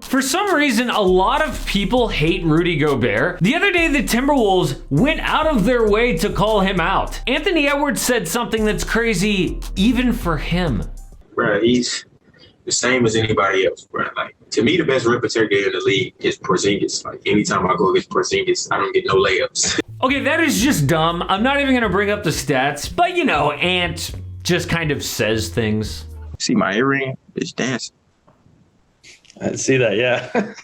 For some reason, a lot of people hate Rudy Gobert. The other day, the Timberwolves went out of their way to call him out. Anthony Edwards said something that's crazy even for him. Bro, he's the same as anybody else, bro. Like, to me, the best rim protector in the league is Porzingis. Like, anytime I go against Porzingis, I don't get no layups. Okay, that is just dumb. I'm not even gonna bring up the stats, but you know, Ant just kind of says things. See my earring? It's dancing. I see that, yeah.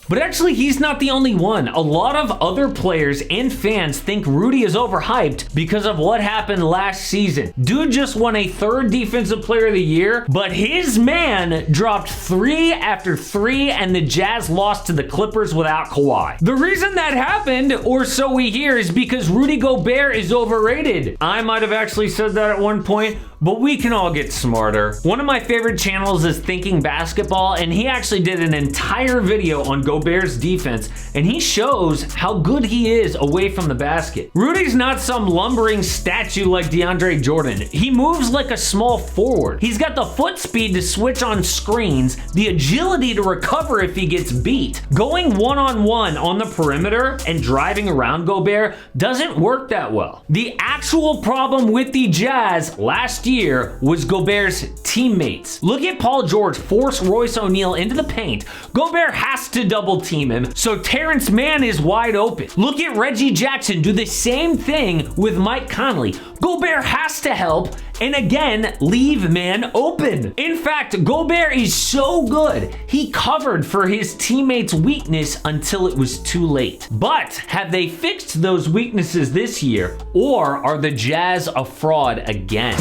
But actually, he's not the only one. A lot of other players and fans think Rudy is overhyped because of what happened last season. Dude just won a 3rd Defensive Player of the Year, but his man dropped 3 after 3, and the Jazz lost to the Clippers without Kawhi. The reason that happened, or so we hear, is because Rudy Gobert is overrated. I might have actually said that at one point, but we can all get smarter. One of my favorite channels is Thinking Basketball, and he actually did an entire video on Gobert's defense, and he shows how good he is away from the basket. Rudy's not some lumbering statue like DeAndre Jordan. He moves like a small forward. He's got the foot speed to switch on screens, the agility to recover if he gets beat. Going one-on-one on the perimeter and driving around Gobert doesn't work that well. The actual problem with the Jazz last year was Gobert's teammates. Look at Paul George force Royce O'Neal into the paint. Gobert has to double team him, so Terrence Mann is wide open. Look at Reggie Jackson do the same thing with Mike Conley. Gobert has to help and again leave Mann open. In fact, Gobert is so good, he covered for his teammates' weakness until it was too late. But have they fixed those weaknesses this year, or are the Jazz a fraud again?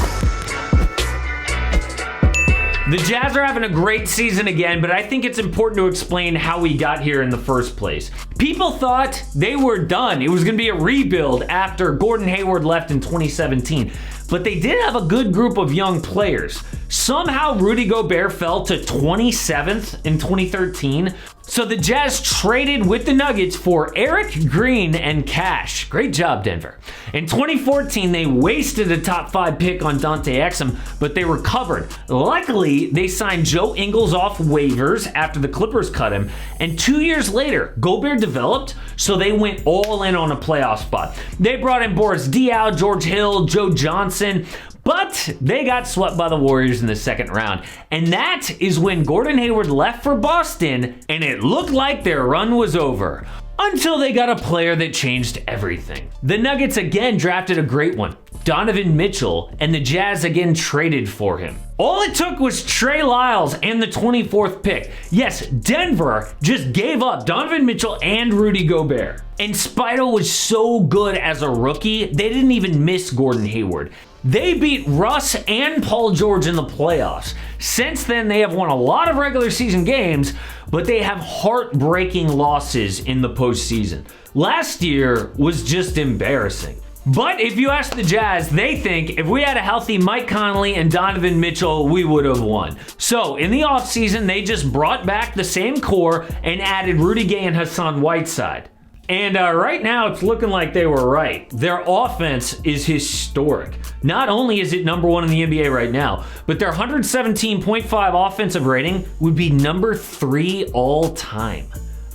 The Jazz are having a great season again, but I think it's important to explain how we got here in the first place. People thought they were done. It was going to be a rebuild after Gordon Hayward left in 2017. But they did have a good group of young players. Somehow Rudy Gobert fell to 27th in 2013. So the Jazz traded with the Nuggets for Eric Green and cash. Great job, Denver. In 2014, they wasted a top 5 pick on Dante Exum, but they recovered. Luckily, they signed Joe Ingles off waivers after the Clippers cut him. And 2 years later, Gobert developed, so they went all in on a playoff spot. They brought in Boris Diaw, George Hill, Joe Johnson, but they got swept by the Warriors in the 2nd round. And that is when Gordon Hayward left for Boston, and it looked like their run was over. Until they got a player that changed everything. The Nuggets again drafted a great one, Donovan Mitchell, and the Jazz again traded for him. All it took was Trey Lyles and the 24th pick. Yes, Denver just gave up Donovan Mitchell and Rudy Gobert. And Spido was so good as a rookie, they didn't even miss Gordon Hayward. They beat Russ and Paul George in the playoffs. Since then, they have won a lot of regular season games, but they have heartbreaking losses in the postseason. Last year was just embarrassing. But if you ask the Jazz, they think if we had a healthy Mike Conley and Donovan Mitchell, we would have won. So in the offseason, they just brought back the same core and added Rudy Gay and Hassan Whiteside. And right now, it's looking like they were right. Their offense is historic. Not only is it number 1 in the NBA right now, but their 117.5 offensive rating would be number 3 all time.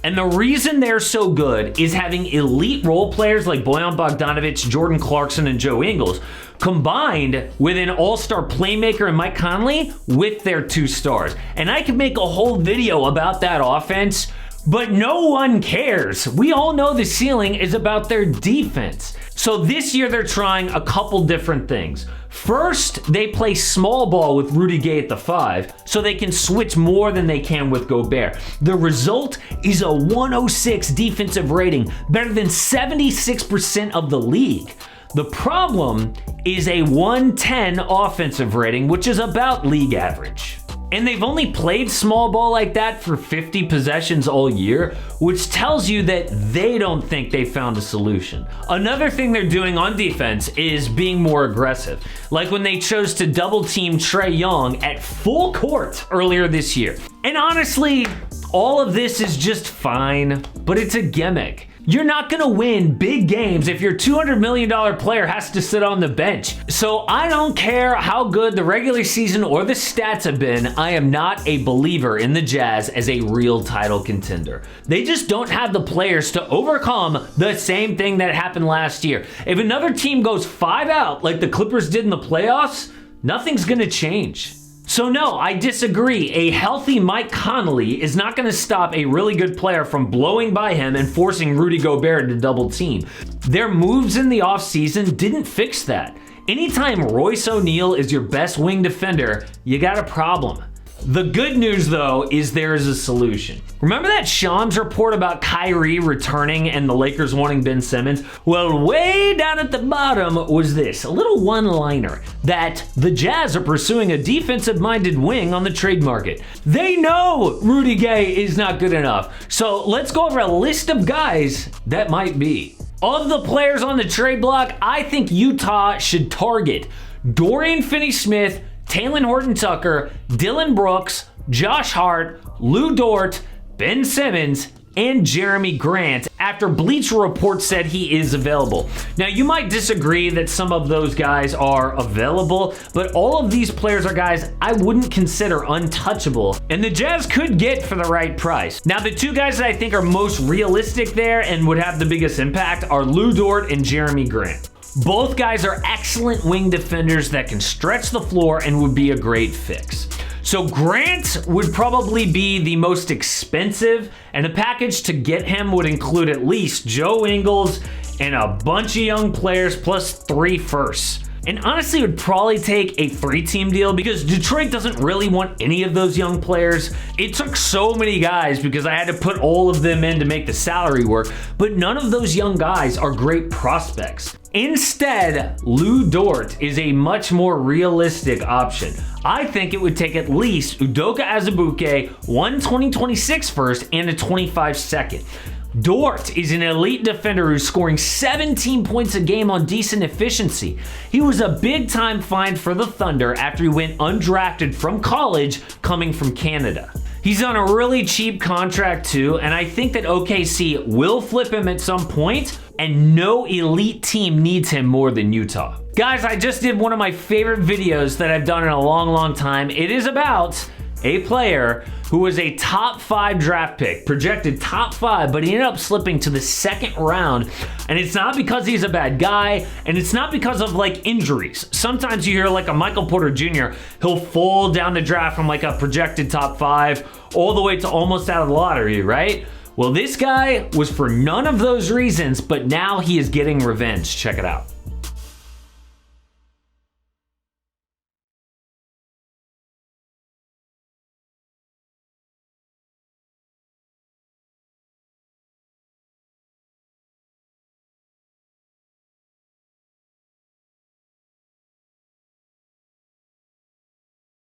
And the reason they're so good is having elite role players like Bojan Bogdanovic, Jordan Clarkson, and Joe Ingles, combined with an all-star playmaker in Mike Conley with their 2 stars. And I could make a whole video about that offense, but no one cares. We all know the ceiling is about their defense. So this year they're trying a couple different things. First, they play small ball with Rudy Gay at the 5, so they can switch more than they can with Gobert. The result is a 106 defensive rating, better than 76% of the league. The problem is a 110 offensive rating, which is about league average. And they've only played small ball like that for 50 possessions all year, which tells you that they don't think they found a solution. Another thing they're doing on defense is being more aggressive. Like when they chose to double team Trae Young at full court earlier this year. And honestly, all of this is just fine, but it's a gimmick. You're not going to win big games if your $200 million player has to sit on the bench. So I don't care how good the regular season or the stats have been, I am not a believer in the Jazz as a real title contender. They just don't have the players to overcome the same thing that happened last year. If another team goes 5 out like the Clippers did in the playoffs, nothing's going to change. So no, I disagree. A healthy Mike Conley is not going to stop a really good player from blowing by him and forcing Rudy Gobert to double team. Their moves in the offseason didn't fix that. Anytime Royce O'Neal is your best wing defender, you got a problem. The good news, though, is there is a solution. Remember that Shams report about Kyrie returning and the Lakers wanting Ben Simmons? Well, way down at the bottom was this, a little one-liner, that the Jazz are pursuing a defensive-minded wing on the trade market. They know Rudy Gay is not good enough. So let's go over a list of guys that might be. Of the players on the trade block, I think Utah should target Dorian Finney-Smith, Talen Horton-Tucker, Dylan Brooks, Josh Hart, Lou Dort, Ben Simmons, and Jeremy Grant after Bleacher Report said he is available. Now, you might disagree that some of those guys are available, but all of these players are guys I wouldn't consider untouchable, and the Jazz could get for the right price. Now, the two guys that I think are most realistic there and would have the biggest impact are Lou Dort and Jeremy Grant. Both guys are excellent wing defenders that can stretch the floor and would be a great fix. So Grant would probably be the most expensive, and a package to get him would include at least Joe Ingles and a bunch of young players plus 3 firsts. And honestly, it would probably take a 3-team deal because Detroit doesn't really want any of those young players. It took so many guys because I had to put all of them in to make the salary work, but none of those young guys are great prospects. Instead, Lou Dort is a much more realistic option. I think it would take at least Udoka Azubuike, 1 2026 first, and a 25 second. Dort is an elite defender who's scoring 17 points a game on decent efficiency. He was a big-time find for the Thunder after he went undrafted from college coming from Canada. He's on a really cheap contract too, and I think that OKC will flip him at some point, and no elite team needs him more than Utah. Guys, I just did one of my favorite videos that I've done in a long time. It is about a player who was a top 5 draft pick, projected top 5, but he ended up slipping to the 2nd round. And it's not because he's a bad guy, and it's not because of like injuries. Sometimes you hear like a Michael Porter Jr., he'll fall down the draft from like a projected top 5 all the way to almost out of the lottery, right? Well, this guy was for none of those reasons, but now he is getting revenge. Check it out.